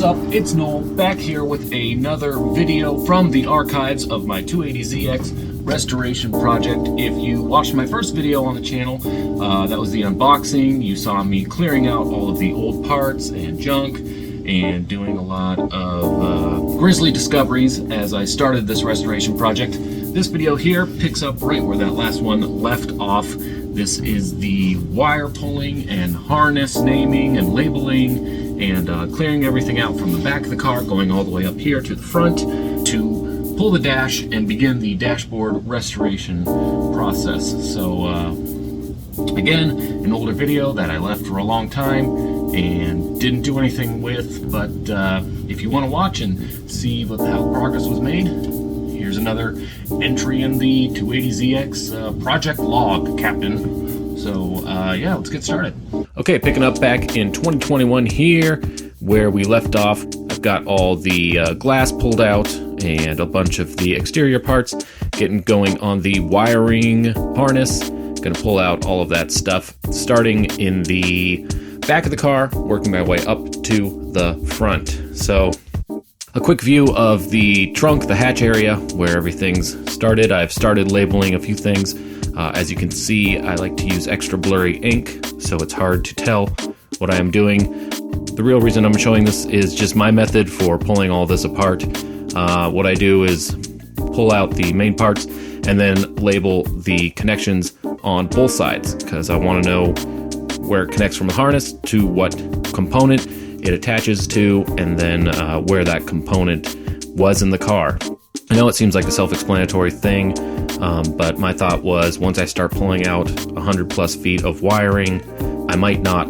up? It's Noel back here with another video from the archives of my 280ZX restoration project. If you watched my first video on the channel, that was the unboxing. You saw me clearing out all of the old parts and junk and doing a lot of grisly discoveries as I started this restoration project. This video here picks up right where that last one left off. This is the wire pulling and harness naming and labeling and clearing everything out from the back of the car, going all the way up here to the front to pull the dash and begin the dashboard restoration process. So again, an older video that I left for a long time and didn't do anything with, but if you want to watch and see how progress was made, here's another entry in the 280ZX project log, Captain. So yeah, let's get started. Okay, picking up back in 2021 here, where we left off. I've got all the glass pulled out and a bunch of the exterior parts, getting going on the wiring harness. Gonna pull out all of that stuff, starting in the back of the car, working my way up to the front. So a quick view of the trunk, the hatch area where everything's started. I've started labeling a few things. As you can see, I like to use extra blurry ink, so it's hard to tell what I am doing. The real reason I'm showing this is just my method for pulling all this apart. What I do is pull out the main parts and then label the connections on both sides, because I want to know where it connects from the harness to what component it attaches to, and then where that component was in the car. I know it seems like a self-explanatory thing, but my thought was once I start pulling out 100 plus feet of wiring, I might not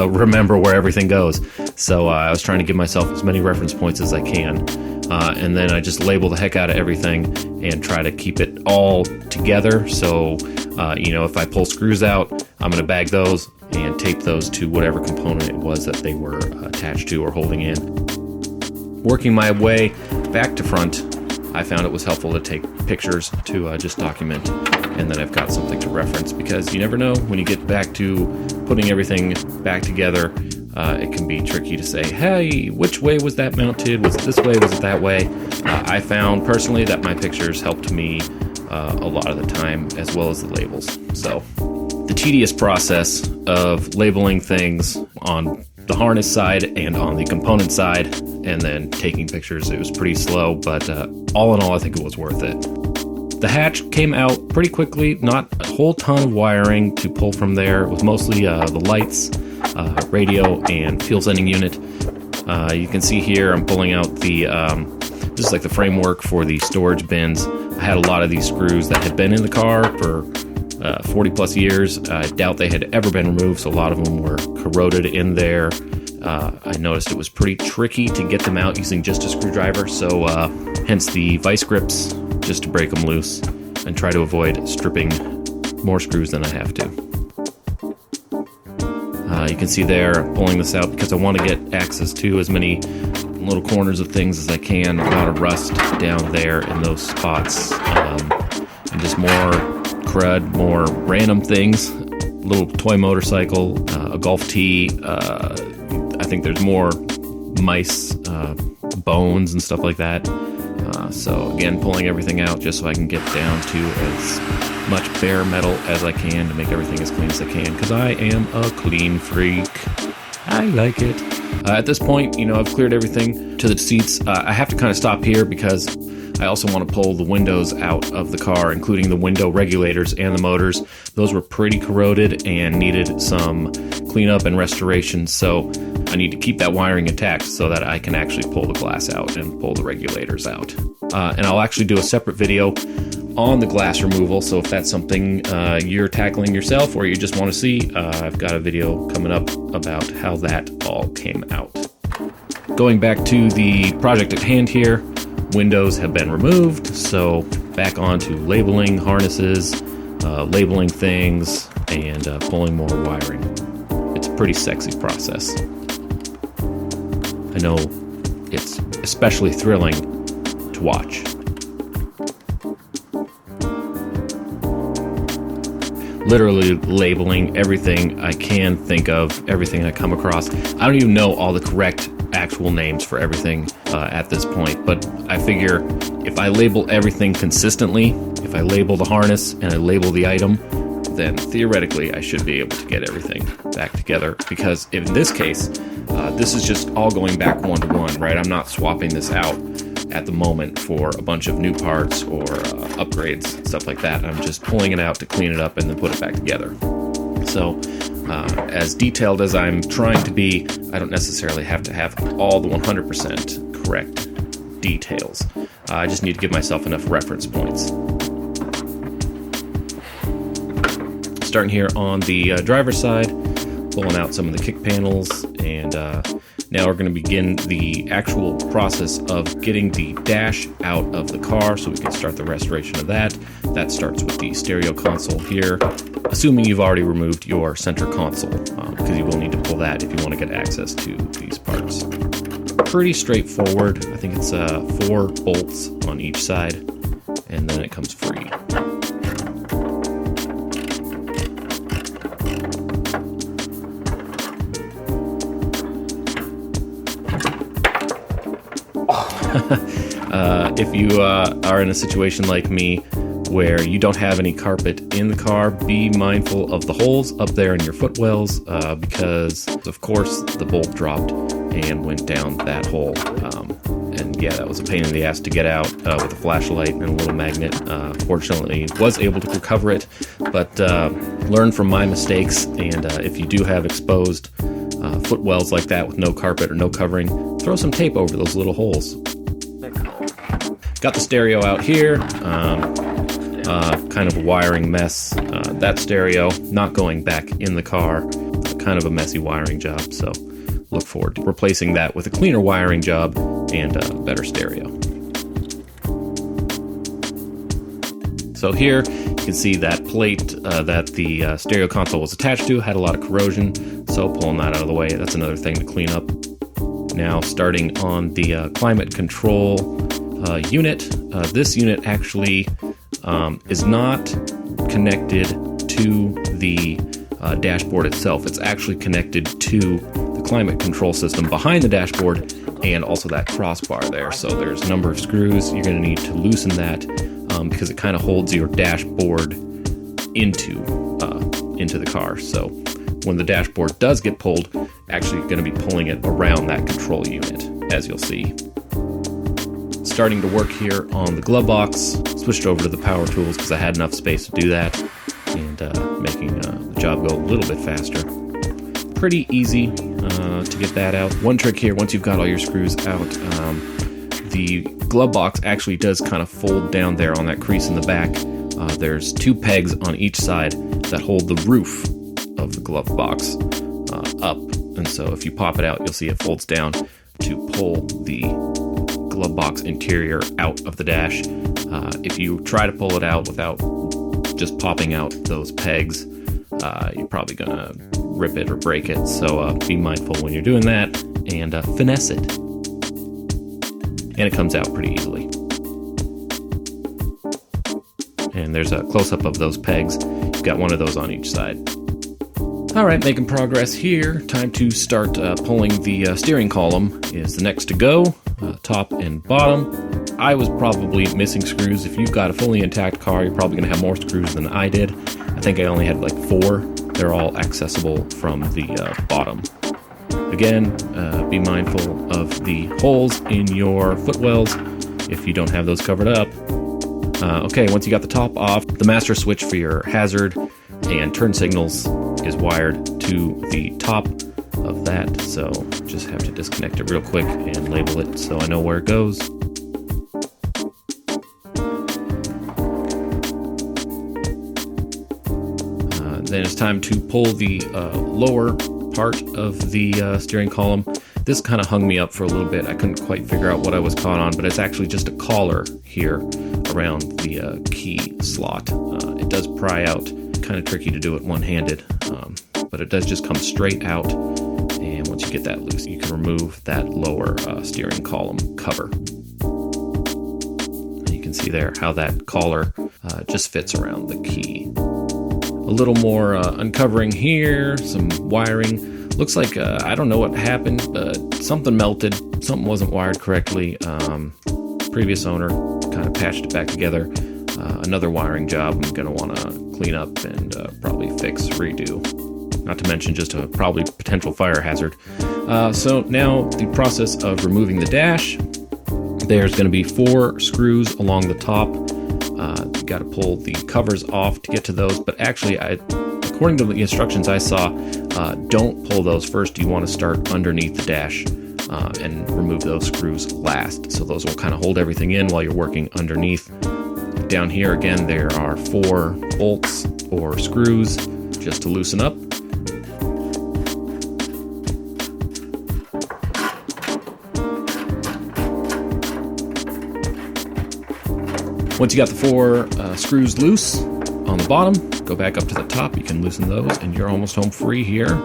remember where everything goes. So I was trying to give myself as many reference points as I can. And then I just label the heck out of everything and try to keep it all together. So, you know, if I pull screws out, I'm going to bag those and tape those to whatever component it was that they were attached to or holding in. Working my way back to front, I found it was helpful to take pictures to just document, and then I've got something to reference, because you never know when you get back to putting everything back together. It can be tricky to say, hey, which way was that mounted? Was it this way? Was it that way? I found personally that my pictures helped me a lot of the time, as well as the labels. So the tedious process of labeling things on the harness side and on the component side, and then taking pictures, it was pretty slow, but all in all, I think it was worth it. The hatch came out pretty quickly, not a whole ton of wiring to pull from there. It was mostly the lights, radio, and fuel sending unit. You can see here I'm pulling out the just like the framework for the storage bins. I had a lot of these screws that had been in the car for 40 plus years. I doubt they had ever been removed, so a lot of them were corroded in there. I noticed it was pretty tricky to get them out using just a screwdriver, so hence the vice grips, just to break them loose and try to avoid stripping more screws than I have to. You can see there, I'm pulling this out because I want to get access to as many little corners of things as I can. A lot of rust down there in those spots, and just more crud, more random things. Little toy motorcycle, a golf tee. I think there's more mice, bones and stuff like that. So again, pulling everything out just so I can get down to as much bare metal as I can to make everything as clean as I can, because I am a clean freak. I like it. At this point, you know, I've cleared everything to the seats. I have to kind of stop here because I also want to pull the windows out of the car, including the window regulators and the motors. Those were pretty corroded and needed some cleanup and restoration, so I need to keep that wiring intact so that I can actually pull the glass out and pull the regulators out. And I'll actually do a separate video on the glass removal, so if that's something you're tackling yourself or you just want to see, I've got a video coming up about how that all came out. Going back to the project at hand here, windows have been removed, so back onto labeling harnesses, labeling things, and pulling more wiring. It's a pretty sexy process. I know it's especially thrilling to watch. Literally labeling everything I can think of, everything I come across. I don't even know all the correct actual names for everything at this point, but I figure if I label everything consistently, if I label the harness and I label the item, then theoretically I should be able to get everything back together, because in this case, this is just all going back one-to-one, right? I'm not swapping this out at the moment for a bunch of new parts or upgrades, stuff like that. I'm just pulling it out to clean it up and then put it back together. So as detailed as I'm trying to be, I don't necessarily have to have all the 100% correct details. I just need to give myself enough reference points. Starting here on the driver's side, pulling out some of the kick panels, and now we're going to begin the actual process of getting the dash out of the car so we can start the restoration of that. That starts with the stereo console here, assuming you've already removed your center console, because you will need to pull that if you want to get access to these parts. Pretty straightforward. I think it's 4 bolts on each side, and then it comes free. If you are in a situation like me where you don't have any carpet in the car, be mindful of the holes up there in your footwells, because of course the bolt dropped and went down that hole. And yeah, that was a pain in the ass to get out with a flashlight and a little magnet. Fortunately, was able to recover it, but learn from my mistakes, and if you do have exposed footwells like that with no carpet or no covering, throw some tape over those little holes. Got the stereo out here, kind of a wiring mess. That stereo not going back in the car, kind of a messy wiring job, so look forward to replacing that with a cleaner wiring job and a better stereo. So here you can see that plate that the stereo console was attached to had a lot of corrosion, so pulling that out of the way, that's another thing to clean up. Now starting on the climate control unit. This unit actually is not connected to the dashboard itself. It's actually connected to the climate control system behind the dashboard and also that crossbar there. So there's a number of screws. You're going to need to loosen that because it kind of holds your dashboard into the car. So when the dashboard does get pulled, actually going to be pulling it around that control unit, as you'll see. Starting to work here on the glove box, switched over to the power tools because I had enough space to do that, and making the job go a little bit faster. Pretty easy to get that out. One trick here, once you've got all your screws out, the glove box actually does kind of fold down there on that crease in the back. There's 2 pegs on each side that hold the roof of the glove box up, and so if you pop it out, you'll see it folds down to pull the glove box interior out of the dash. If you try to pull it out without just popping out those pegs, you're probably gonna rip it or break it, so be mindful when you're doing that, and finesse it. And it comes out pretty easily. And there's a close-up of those pegs. You've got one of those on each side. Alright, making progress here. Time to start pulling the steering column is the next to go, top and bottom. I was probably missing screws. If you've got a fully intact car, you're probably going to have more screws than I did. I think I only had like 4. They're all accessible from the bottom. Again, be mindful of the holes in your footwells if you don't have those covered up. Okay, once you got the top off, the master switch for your hazard and turn signals is wired to the top of that, so just have to disconnect it real quick and label it so I know where it goes. Then it's time to pull the lower part of the steering column. This kind of hung me up for a little bit. I couldn't quite figure out what I was caught on, but it's actually just a collar here around the key slot. It does pry out. Kind of tricky to do it one-handed, but it does just come straight out, and once you get that loose, you can remove that lower steering column cover. And you can see there how that collar just fits around the key. A little more uncovering here, some wiring. Looks like, I don't know what happened, but something melted. Something wasn't wired correctly. Previous owner kind of patched it back together. Another wiring job I'm going to want to clean up and probably fix, redo. Not to mention just a probably potential fire hazard. So now the process of removing the dash. There's going to be 4 screws along the top. You got to pull the covers off to get to those, but actually, according to the instructions I saw, don't pull those first. You want to start underneath the dash and remove those screws last. So those will kind of hold everything in while you're working underneath. Down here again, there are 4 bolts or screws just to loosen up. Once you got the 4 screws loose on the bottom, go back up to the top. You can loosen those and you're almost home free here.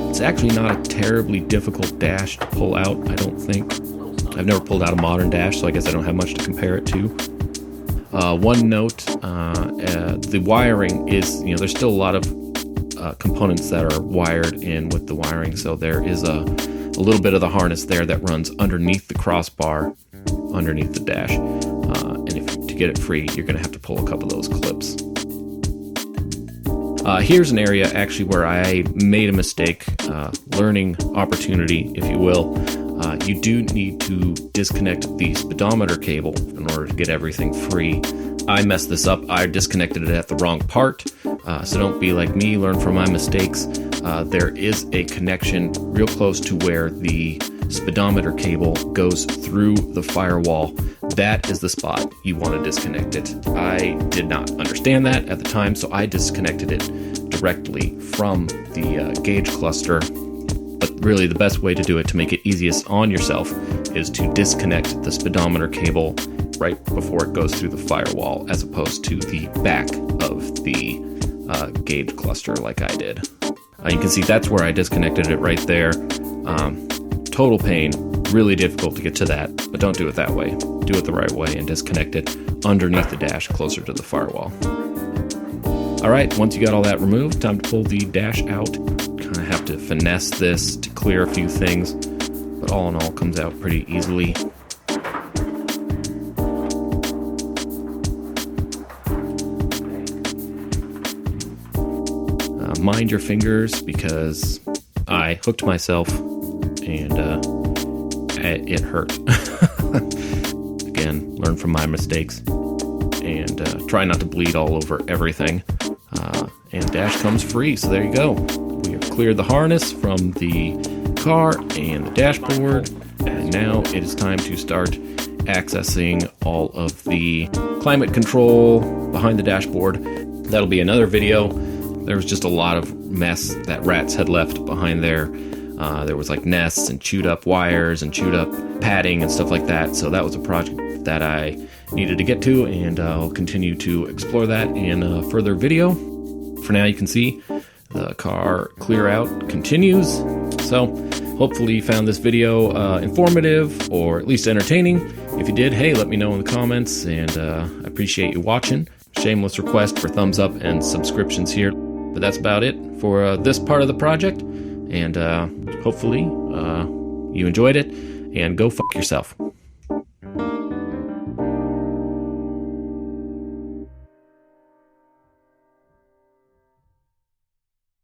It's actually not a terribly difficult dash to pull out, I don't think. I've never pulled out a modern dash, so I guess I don't have much to compare it to. One note, the wiring is, there's still a lot of components that are wired in with the wiring, so there is a little bit of the harness there that runs underneath the crossbar, underneath the dash. And to get it free, you're going to have to pull a couple of those clips. Here's an area actually where I made a mistake, learning opportunity, if you will. You do need to disconnect the speedometer cable in order to get everything free. I messed this up. I disconnected it at the wrong part, so don't be like me, learn from my mistakes. There is a connection real close to where the speedometer cable goes through the firewall. That is the spot you want to disconnect it. I did not understand that at the time, so I disconnected it directly from the gauge cluster. But really the best way to do it, to make it easiest on yourself, is to disconnect the speedometer cable right before it goes through the firewall, as opposed to the back of the gauge cluster like I did. You can see that's where I disconnected it right there. Total pain, really difficult to get to that, but don't do it that way. Do it the right way and disconnect it underneath the dash closer to the firewall. All right, once you got all that removed, time to pull the dash out. Kind of have to finesse this to clear a few things, but all in all, comes out pretty easily. Mind your fingers, because I hooked myself and it hurt. Again, learn from my mistakes and try not to bleed all over everything. And dash comes free, so there you go. We have cleared the harness from the car and the dashboard, and now it is time to start accessing all of the climate control behind the dashboard. That'll be another video. There was just a lot of mess that rats had left behind there. There was like nests and chewed up wires and chewed up padding and stuff like that. So that was a project that I needed to get to, and I'll continue to explore that in a further video. For now, you can see the car clear out continues. So hopefully you found this video informative or at least entertaining. If you did, hey, let me know in the comments, and I appreciate you watching. Shameless request for thumbs up and subscriptions here. But that's about it for this part of the project, and hopefully you enjoyed it, and go fuck yourself.